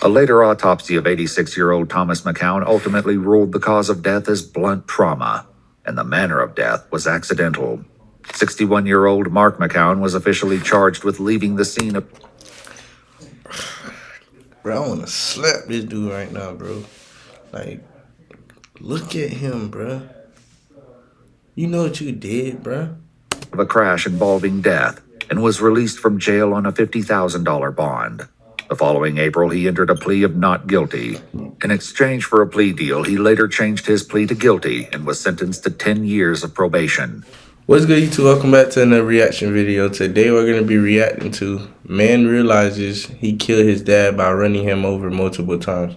A later autopsy of 86-year-old Thomas McCown ultimately ruled the cause of death as blunt trauma, and the manner of death was accidental. 61-year-old Mark McCown was officially charged with leaving the scene of... Bro, I want to slap this dude right now, bro. Like, look at him, bro. You know what you did, bro? of a crash involving death and was released from jail on a $50,000 bond. The following April, he entered a plea of not guilty. In exchange for a plea deal, he later changed his plea to guilty and was sentenced to 10 years of probation. What's good, YouTube? Welcome back to another reaction video. Today we're going to be reacting to man realizes he killed his dad by running him over multiple times.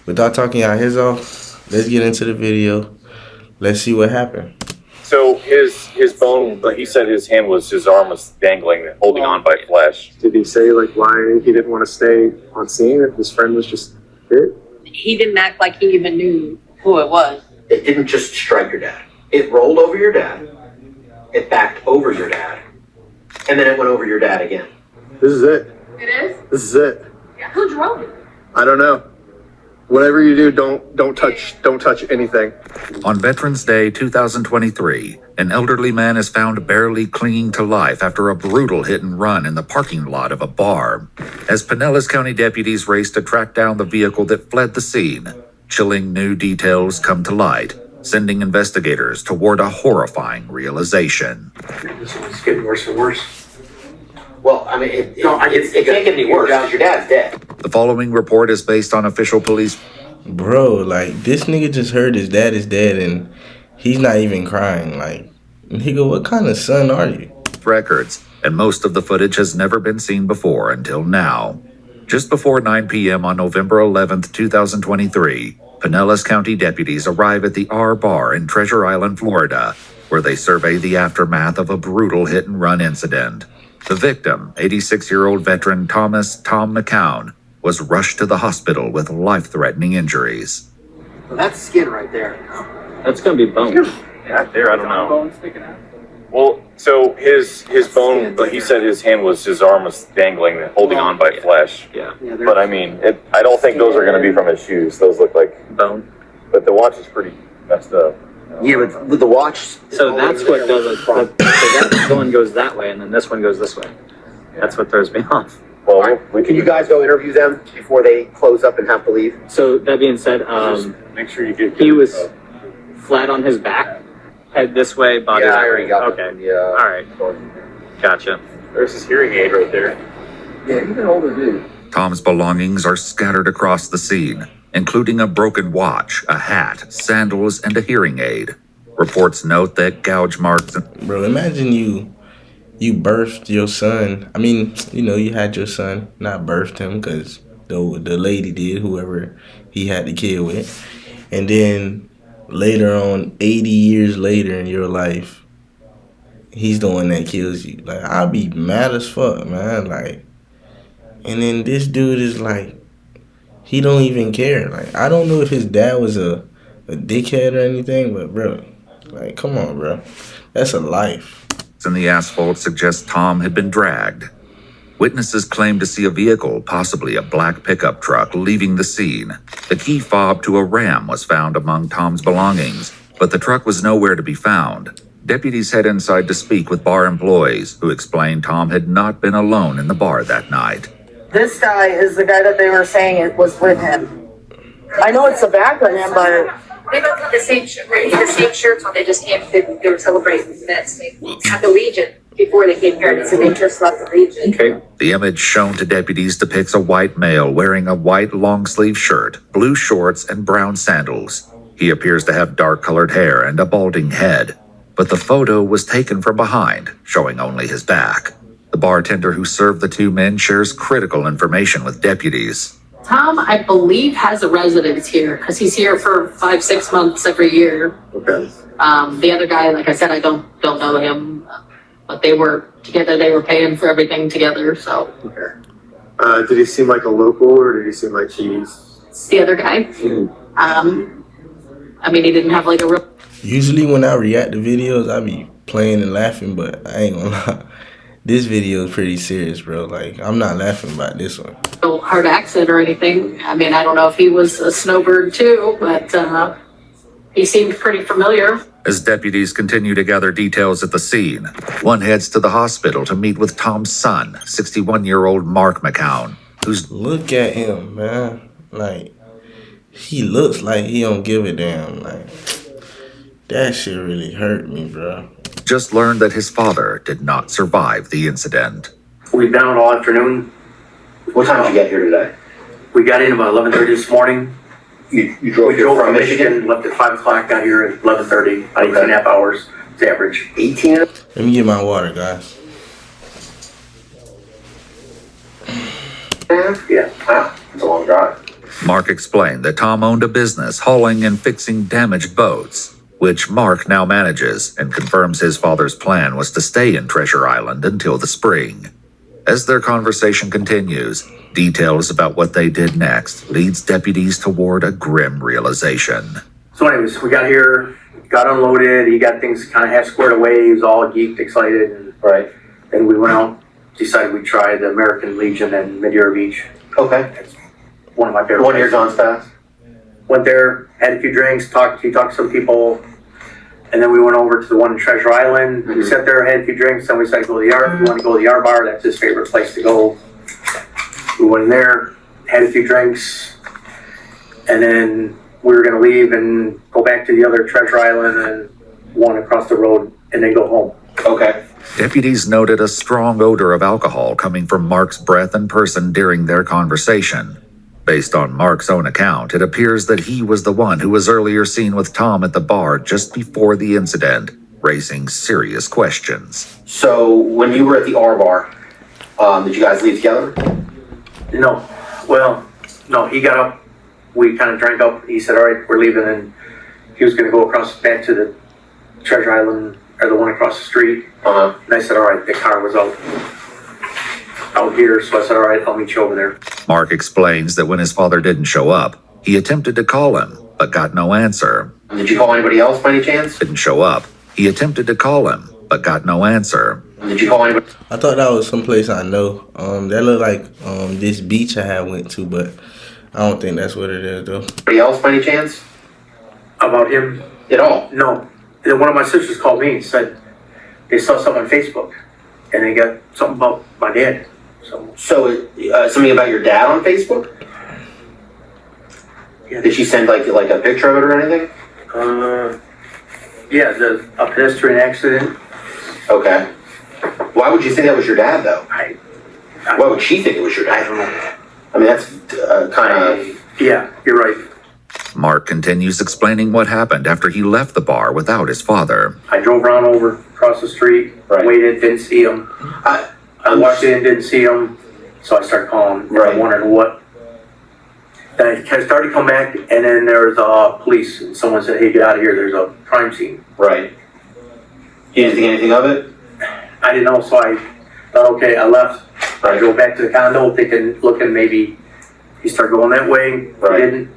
Without talking our heads off, let's get into the video. Let's see what happened. So his bone, like he said, his arm was dangling, holding on by flesh. Did he say like why he didn't want to stay on scene if his friend was just hit? He didn't act like he even knew who it was. It didn't just strike your dad. It rolled over your dad. It backed over your dad. And then it went over your dad again. This is it. It is? This is it. Yeah. Who drove it? I don't know. Whatever you do, don't touch anything. On Veterans Day 2023, an elderly man is found barely clinging to life after a brutal hit and run in the parking lot of a bar. As Pinellas County deputies race to track down the vehicle that fled the scene, chilling new details come to light, sending investigators toward a horrifying realization. This one's getting worse and worse. Well, I mean, it can't get any worse because your dad's dead. The following report is based on official police. Bro, like, this nigga just heard his dad is dead and he's not even crying. Like, nigga, what kind of son are you? Records, and most of the footage has never been seen before until now. Just before 9 p.m. on November 11th, 2023, Pinellas County deputies arrive at the R Bar in Treasure Island, Florida, where they survey the aftermath of a brutal hit-and-run incident. The victim, 86-year-old veteran Tom McCown, was rushed to the hospital with life-threatening injuries. Well, that's skin right there. That's gonna be bone. Yeah, there, I don't know. Well, so his bone, like he said, his arm was dangling, holding on by flesh. Yeah. But I mean, I don't think those are going to be from his shoes. Those look like Bone. But the watch is pretty messed up. Yeah, with the watch. So that's what does it. So that one goes that way, and then this one goes this way. That's what throws me off. Well, Can you guys go interview them before they close up and have to leave? So that being said, make sure you get. he was flat on his back, head this way, body. Yeah, I already got Okay. them. Yeah. All right. Gotcha. There's his hearing aid right there. Yeah, he's an older dude. Tom's belongings are scattered across the scene, including a broken watch, a hat, sandals, and a hearing aid. Reports note that gouge marks... Bro, imagine you birthed your son. I mean, you know, you had your son, not birthed him because the lady did, whoever he had the kid with. And then later on, 80 years later in your life, he's the one that kills you. Like, I'd be mad as fuck, man. Like, and then this dude is like, he don't even care. Like, I don't know if his dad was a dickhead or anything, but bro, like, come on, bro. That's a life. in the asphalt suggest Tom had been dragged. Witnesses claim to see a vehicle, possibly a black pickup truck, leaving the scene. The key fob to a Ram was found among Tom's belongings, but the truck was nowhere to be found. Deputies head inside to speak with bar employees, who explained Tom had not been alone in the bar that night. This guy is the guy that they were saying it was with him. I know it's the back of him, but They both had the same shirts on. They just came. They were celebrating this at the Legion before they came here. So they just left the Legion. Okay. The image shown to deputies depicts a white male wearing a white long-sleeve shirt, blue shorts, and brown sandals. He appears to have dark-colored hair and a balding head, but the photo was taken from behind, showing only his back. The bartender who served the two men shares critical information with deputies. Tom, I believe, has a residence here because he's here for 5-6 months every year. Okay. The other guy, like I said, I don't know him, but they were together. They were paying for everything together. So. Okay. Did he seem like a local, or did he seem like he's... It's the other guy. I mean, he didn't have like a real. Usually when I react to videos, I be playing and laughing, but I ain't gonna lie. this video is pretty serious, bro. Like, I'm not laughing about this one. No hard accent or anything. I mean, I don't know if he was a snowbird too, but he seemed pretty familiar. As deputies continue to gather details at the scene, one heads to the hospital to meet with Tom's son, 61-year-old Mark McCown, who's... Look at him, man. Like, he looks like he don't give a damn. Like, that shit really hurt me, bro. Just learned that his father did not survive the incident. We've been out all afternoon. What time did you get here today? We got in about 11:30 this morning. You drove here from Michigan? Left at 5 o'clock, got here at 11:30, about 18 and a half hours. It's average. 18? Let me get my water, guys. Yeah, wow, it's a long drive. Mark explained that Tom owned a business hauling and fixing damaged boats, which Mark now manages, and confirms his father's plan was to stay in Treasure Island until the spring. As their conversation continues, details about what they did next leads deputies toward a grim realization. So anyways, we got here, got unloaded, he got things kind of half squared away, he was all geeked, excited, and Right. then we went out, decided we'd try the American Legion in Madeira Beach. Okay. That's one of my favorite One here, places. John's Pass. Went there, had a few drinks, he talked to some people, and then we went over to the one in Treasure Island. We sat there, had a few drinks, then we decided to go to the yard. We want to go to the yard bar, that's his favorite place to go. We went in there, had a few drinks, and then we were gonna leave and go back to the other Treasure Island and one across the road and then go home. Okay. Deputies noted a strong odor of alcohol coming from Mark's breath and person during their conversation. Based on Mark's own account, it appears that he was the one who was earlier seen with Tom at the bar just before the incident, raising serious questions. So when you were at the R bar, did you guys leave together? No, well, no, he got up, we kind of drank up, he said, all right, we're leaving, and he was gonna go across back to the Treasure Island, or the one across the street. Uh-huh. And I said, all right, the car was out here, so I said, all right, I'll meet you over there. Mark explains that when his father didn't show up, he attempted to call him, but got no answer. Did you call anybody else by any chance? Didn't show up. He attempted to call him, but got no answer. Did you call anybody I thought that was someplace I know. That looked like this beach I had went to, but I don't think that's what it is, though. else by any chance? About him? At all? No. Then one of my sisters called me and said they saw something on Facebook, and they got something about my dad. So, something about your dad on Facebook? Yeah. Did she send like a picture of it or anything? Yeah, a pedestrian accident. Okay. Why would you think that was your dad, though? Why would she think it was your dad? I don't know. I mean, that's kind of... Yeah, you're right. Mark continues explaining what happened after he left the bar without his father. I drove around over across the street, Right. waited, didn't see him. I walked in, didn't see him, so I started calling. Right. I wondered what. Then I started to come back, and then there was police, and someone said, hey, get out of here, there's a crime scene. Right. You didn't think anything of it? I didn't know, so I thought, okay, I left. I drove back to the condo, looking maybe he started going that way. Right. He didn't.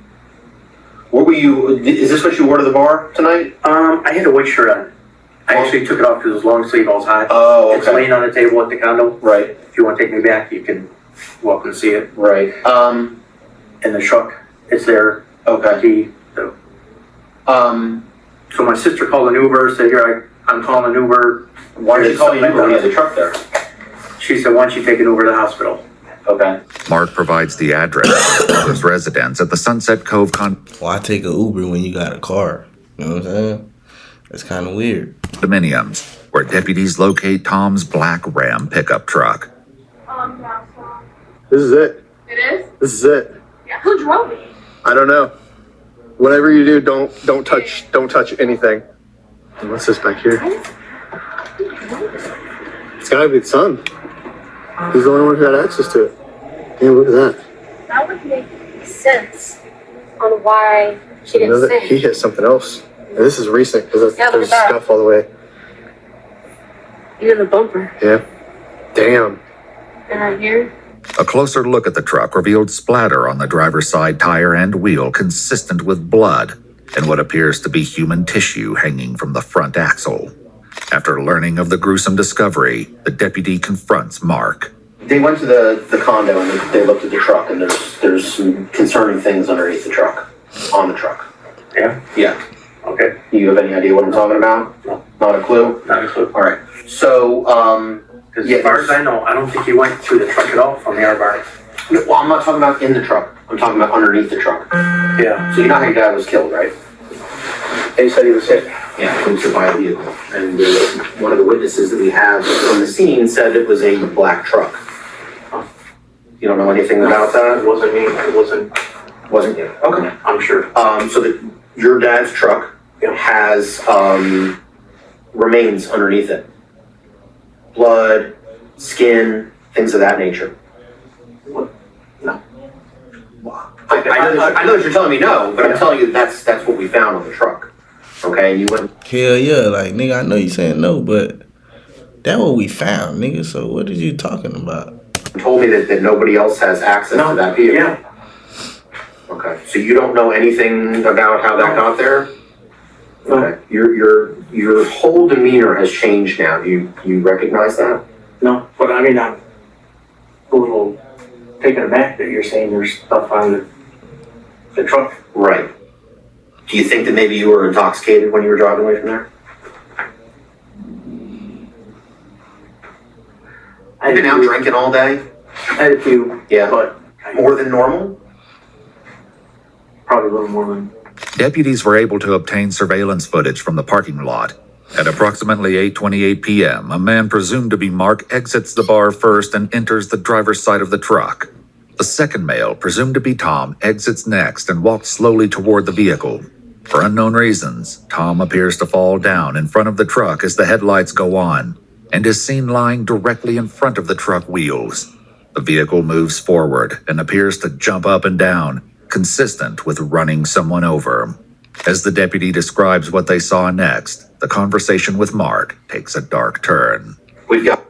What were you... Is this what you wore to the bar tonight? I had a white shirt on. I actually took it off because it was long sleeve, I was hot. Oh, It's okay. laying on the table at the condo. Right. If you want to take me back, you can welcome to see it. Right. In the truck, it's there. Okay. Key. So my sister called an Uber, said, here, I'm calling an Uber. Why did you call you Uber when you had the truck there? She said, why don't you take an Uber to the hospital? Okay. Mark provides the address of his father's residence at the Sunset Cove Why take an Uber when you got a car? You know what I'm saying? That's kind of weird. condominiums, where deputies locate Tom's black Ram pickup truck. This is it. It is? This is it. Yeah. Who drove it? I don't know. Whatever you do, don't touch anything. And what's this back here? It's gotta be the son. He's the only one who had access to it. Damn, look at that. That would make sense on why she You know didn't that he say. hit something else. And this is recent because Yeah, look there's at that. stuff all the way. Even the bumper. Yeah. Damn. And right here. A closer look at the truck revealed splatter on the driver's side tire and wheel consistent with blood and what appears to be human tissue hanging from the front axle. After learning of the gruesome discovery, the deputy confronts Mark. They went to the condo and they looked at the truck, and there's some concerning things underneath the truck, on the truck. Yeah? Yeah. Okay. You have any idea what I'm talking about? No. Not a clue? Not a clue. All right. So, Because yeah, as far as I know, I don't think he went through the truck at all from the R bar. no, well, I'm not talking about in the truck. I'm talking about underneath the truck. Yeah. So you know how your dad was killed, right? They said he was hit. Yeah, he was hit by a vehicle. And one of the witnesses that we have from the scene said it was a black truck. You don't know anything about that? It wasn't me. It Wasn't you? Okay. I'm sure. So your dad's truck has remains underneath it. Blood, skin, things of that nature. What? No. I know that you're telling me no, but I'm telling you that's what we found on the truck. Okay, and you went. Hell yeah, like nigga, I know you saying no, but that what we found, nigga. So what are you talking about? Told me that nobody else has access to that vehicle. Yeah. Okay, so you don't know anything about how that got there? Okay, your whole demeanor has changed now. You recognize that? No, but I mean, I'm a little taken aback that you're saying there's stuff on the truck. Right. Do you think that maybe you were intoxicated when you were driving away from there? You've been out drinking all day? I had a few. Yeah. But More than normal? probably a little more than. Deputies were able to obtain surveillance footage from the parking lot. At approximately 8:28 p.m., a man presumed to be Mark exits the bar first and enters the driver's side of the truck. The second male, presumed to be Tom, exits next and walks slowly toward the vehicle. For unknown reasons, Tom appears to fall down in front of the truck as the headlights go on, and is seen lying directly in front of the truck wheels. The vehicle moves forward and appears to jump up and down, consistent with running someone over. As the deputy describes what they saw next, the conversation with Mark takes a dark turn. We've got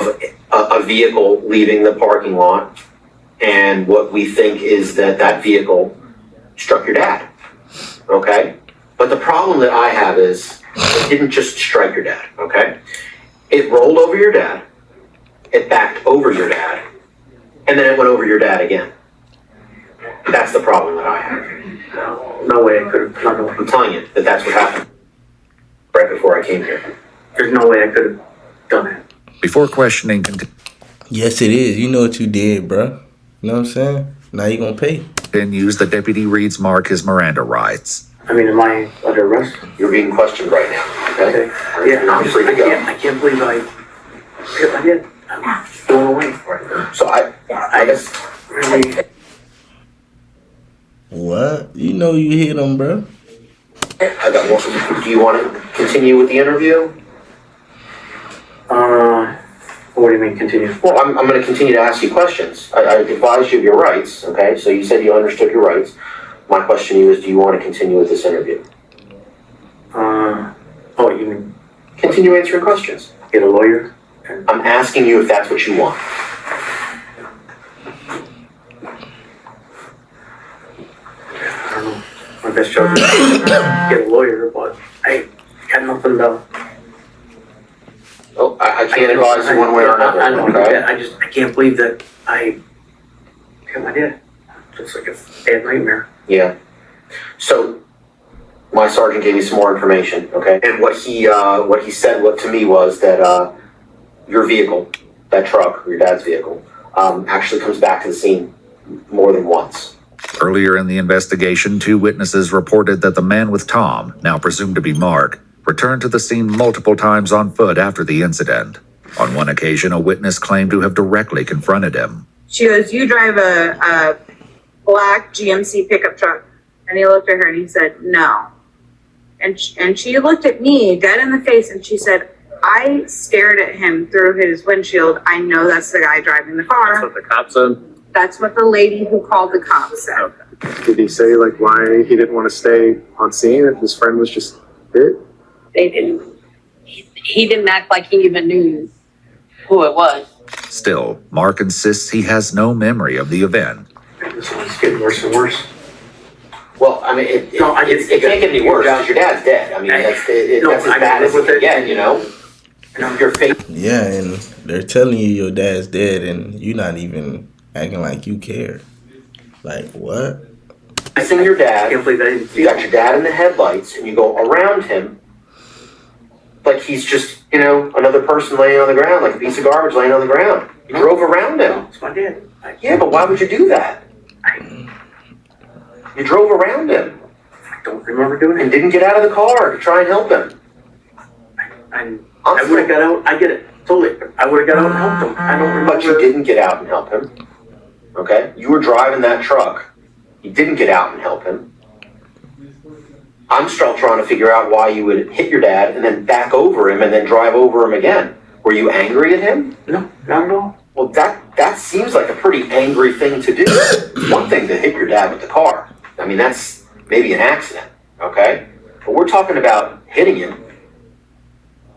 a vehicle leaving the parking lot, and what we think is that vehicle struck your dad. Okay? But the problem that I have is it didn't just strike your dad, okay? It rolled over your dad, it backed over your dad, and then it went over your dad again. That's the problem that I have. No way I could have. I'm telling you that that's what happened right before I came here. There's no way I could have done it. Before questioning Yes, it is. You know what you did, bruh. You know what I'm saying? Now you gonna pay. continues, the deputy reads Mark his Miranda rights. I mean, am I under arrest? You're being questioned right now, okay? Yeah, You're free to go. I can't believe I did. I'm blown away. So I guess Really. What? You know you hit him, bruh. I got one. Do you want to continue with the interview? What do you mean continue? Well, I'm going to continue to ask you questions. I advised you of your rights, okay? So you said you understood your rights. My question to you is, do you want to continue with this interview? Oh, you mean Continue answering questions. get a lawyer? I'm asking you if that's what you want. I don't know. My best job is to get a lawyer, but I got nothing to. Oh, I can't advise you one way or another, I know, okay? I can't believe that I killed my dad. It's like a bad nightmare. Yeah. So my sergeant gave me some more information, okay? And what he said to me was that your vehicle, that truck, your dad's vehicle, actually comes back to the scene more than once. Earlier in the investigation, 2 witnesses reported that the man with Tom, now presumed to be Mark, returned to the scene multiple times on foot after the incident. On one occasion, a witness claimed to have directly confronted him. She goes, "You drive a black GMC pickup truck." And he looked at her and he said, "No." And she looked at me dead in the face and she said, "I stared at him through his windshield. I know that's the guy driving the car." That's what the cop said. That's what the lady who called the cops said. Did he say like why he didn't want to stay on scene if his friend was just hit? They didn't, he didn't act like he even knew who it was. Still, Mark insists he has no memory of the event. This one's getting worse and worse. Well, I mean, it No, can't get any worse because your dad's dead. I mean, that's as bad as it can get, you know? Your face. Yeah, and they're telling you your dad's dead, and you're not even acting like you care. Like, what? Facing your dad, Can't believe I didn't see you got your dad in the headlights, and you go around him like he's just, you know, another person laying on the ground, like a piece of garbage laying on the ground. You drove around him. It's my dad. Yeah, but why would you do that? You drove around him I don't remember doing and it. didn't get out of the car to try and help him. I would have got out. I get it. Totally. I would have got out and helped him. I don't remember. But you didn't get out and help him. Okay? You were driving that truck. You didn't get out and help him. I'm still trying to figure out why you would hit your dad and then back over him and then drive over him again. Were you angry at him? No, not at all. Well, that seems like a pretty angry thing to do. It's one thing to hit your dad with the car. I mean, that's maybe an accident, okay? But we're talking about hitting him,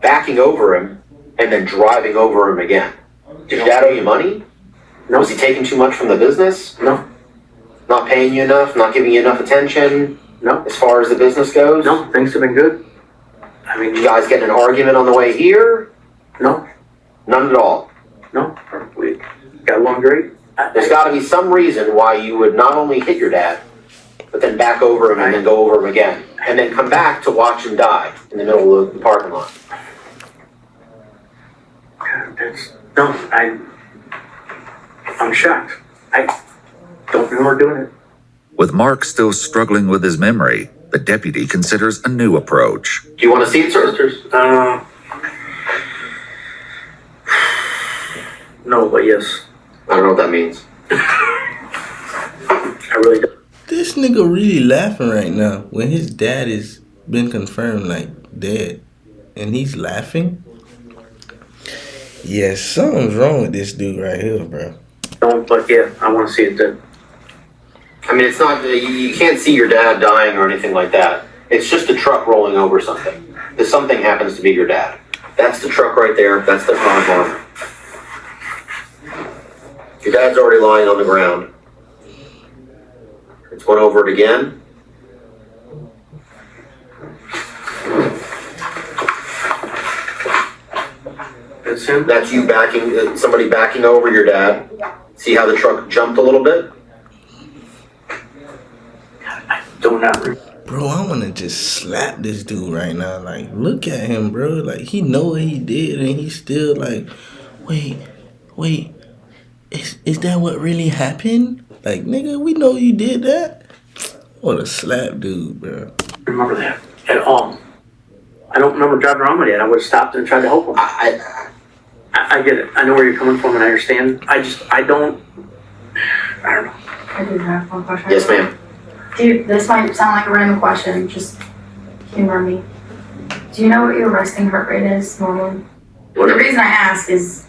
backing over him, and then driving over him again. Did your dad owe you money? No. Was he taking too much from the business? No. Not paying you enough? Not giving you enough attention? No. As far as the business goes? No, things have been good. I mean, You guys get in an argument on the way here? no, None at all. no. We got along great. There's got to be some reason why you would not only hit your dad, but then back over him and then go over him again. And then come back to watch him die in the middle of the parking lot. I'm shocked. I don't remember doing it. With Mark still struggling with his memory, the deputy considers a new approach. Do you want to see it, sir? No, but yes. I don't know what that means. I really don't. This nigga really laughing right now when his dad is been confirmed like dead, and he's laughing. Yeah, something's wrong with this dude right here, bro. Don't, but yeah, I want to see it then. I mean, it's not, you can't see your dad dying or anything like that. It's just a truck rolling over something. If something happens to be your dad. That's the truck right there. That's the front bar. Your dad's already lying on the ground. It's went over it again. That's him? That's you backing, somebody backing over your dad. See how the truck jumped a little bit? I do not remember. Bro, I want to just slap this dude right now. Like, look at him, bro. Like, he know what he did, and he's still like, wait, is that what really happened? Like, nigga, we know you did that. What a slap dude, bro. Remember that at all. I don't remember driving around with it. I would have stopped and tried to help him. I get it. I know where you're coming from and I understand. I don't know. I do have one question. Yes, ma'am. Dude, this might sound like a random question, just humor me. Do you know what your resting heart rate is normally? The reason I ask is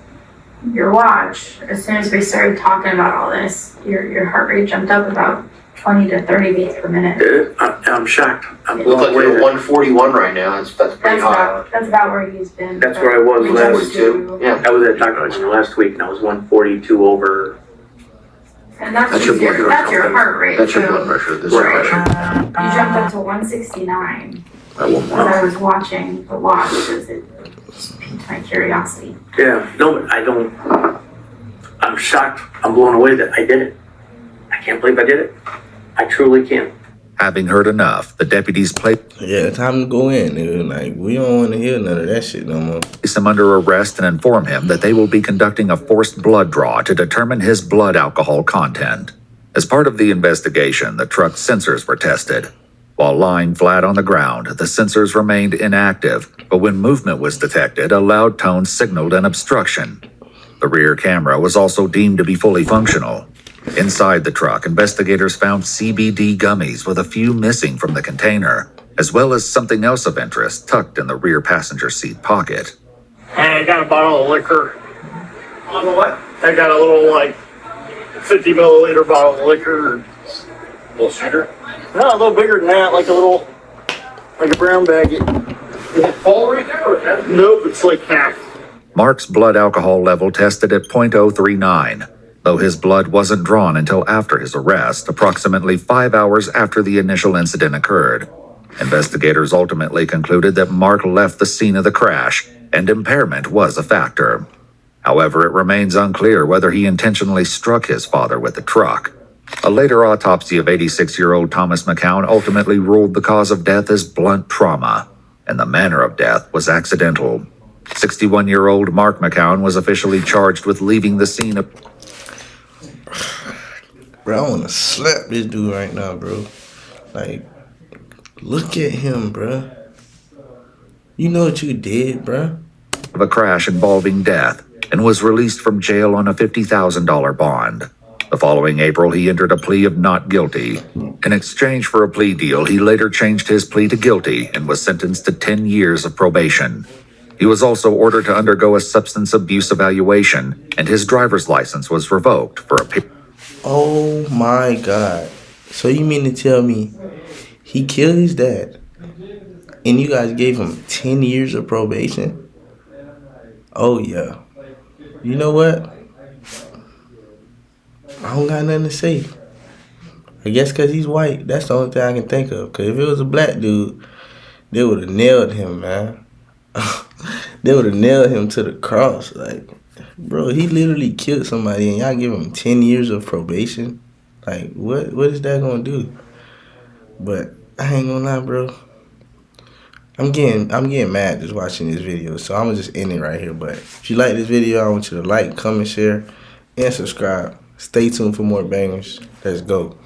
your watch, as soon as we started talking about all this, your heart rate jumped up about 20 to 30 beats per minute. I'm shocked. I'm You look like blown you're away. 141 right now. That's pretty high. That's about where he's been. That's where I was last. 42. Yeah. I was at Dr. last week and I was 142 over. And that's That's just your blood that's pressure. your heart rate. That's your so blood pressure. This is Right. pressure. You jumped up to 169 I won't as I was watching the watch because it just piqued my curiosity. Yeah, no, but I'm shocked. I'm blown away that I did it. I can't believe I did it. I truly can't. Having heard enough, the deputies placed Yeah, time to go in, dude. Like, we don't want to hear none of that shit no more. him under arrest and inform him that they will be conducting a forced blood draw to determine his blood alcohol content. As part of the investigation, the truck's sensors were tested. While lying flat on the ground, the sensors remained inactive, but when movement was detected, a loud tone signaled an obstruction. The rear camera was also deemed to be fully functional. Inside the truck, investigators found CBD gummies with a few missing from the container, as well as something else of interest tucked in the rear passenger seat pocket. I got a bottle of liquor. On what? I got a little, 50 milliliter bottle of liquor. A little shooter? No, a little bigger than that, like a brown bag. Is it full right there? Or that? Nope, it's like half. Mark's blood alcohol level tested at .039. though his blood wasn't drawn until after his arrest, approximately 5 hours after the initial incident occurred. Investigators ultimately concluded that Mark left the scene of the crash, and impairment was a factor. However, it remains unclear whether he intentionally struck his father with the truck. A later autopsy of 86-year-old Thomas McCown ultimately ruled the cause of death as blunt trauma, and the manner of death was accidental. 61-year-old Mark McCown was officially charged with leaving the scene of... Bro, I want to slap this dude right now, bro. Like, look at him, bro. You know what you did, bro? ...of a crash involving death, and was released from jail on a $50,000 bond. The following April, he entered a plea of not guilty. In exchange for a plea deal, he later changed his plea to guilty and was sentenced to 10 years of probation. He was also ordered to undergo a substance abuse evaluation, and his driver's license was revoked for a period. Oh my God. So you mean to tell me he killed his dad and you guys gave him 10 years of probation? Oh yeah. You know what? I don't got nothing to say. I guess because he's white. That's the only thing I can think of. Because if it was a black dude, they would have nailed him, man. They would have nailed him to the cross. Like, bro, he literally killed somebody and y'all give him 10 years of probation? Like, what is that going to do? But I ain't going to lie, bro. I'm getting mad just watching this video. So I'm going to just end it right here. But if you like this video, I want you to like, comment, share, and subscribe. Stay tuned for more bangers. Let's go.